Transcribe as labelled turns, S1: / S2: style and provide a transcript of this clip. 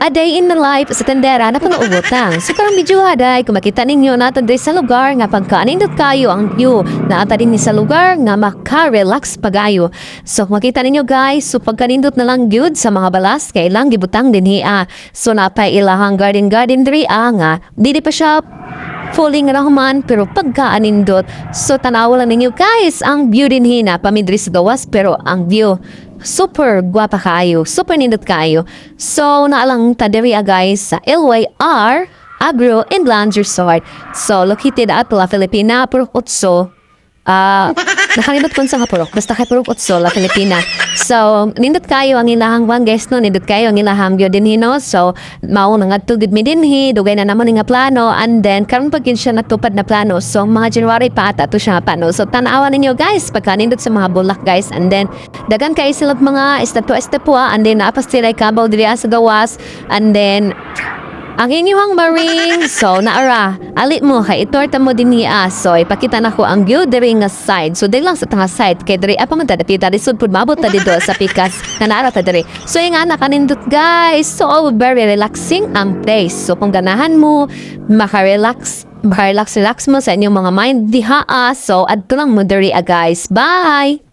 S1: A day in the life sa tendera na panuubotang. So karang video haday, kung makita ninyo natin din sa lugar nga pagkaanindot kayo ang view na ata din sa lugar nga maka-relax pagayo. So kung makita ninyo guys, so pagkanindot na lang gyud sa mga balas kay lang gibutang din hiya. So napay ilahang garden diri nga dili pa siya fully nga nahuman pero pagkaanindot. So tanaw lang ninyo guys ang view din hina pamidri sa gawas pero ang view super guwapa kayo, super nindot kayo. So, naalang tadiri guys sa LYR Agro and Land Resort. So, located at La Filipina, Purok Otso. Nakalimot ko sa Purok. Basta kay Purok Otso, La Filipina. So, nindot kayo ang ilahang one guys no, nindot kayo ang ilahang view din hino. So, mao na nga tugid mi din hi, dugay na naman nga plano, and then karon pagkin siya natupad na plano. So, mga January pa ata to siya plano. So, tanawan ninyo guys, pagka nindot sa mga bulak guys, and then dagan kayo sila mga estapua, and then naapas sila kabaw diri sa gawas, and then ang inyong maring, so naara, alit mo, kay itorta mo din niya. So, ipakita na ko ang view diri nga side. So, diri lang sa tanga side, kay diri apa man tadapita, disod pud mabot ta dito sa pikas na naara ta diri. So, yung nga nakanindot guys. So, very relaxing ang place. So, kung ganahan mo, makarelax mo sa inyong mga mind diha. So, adto lang mo diri guys. Bye!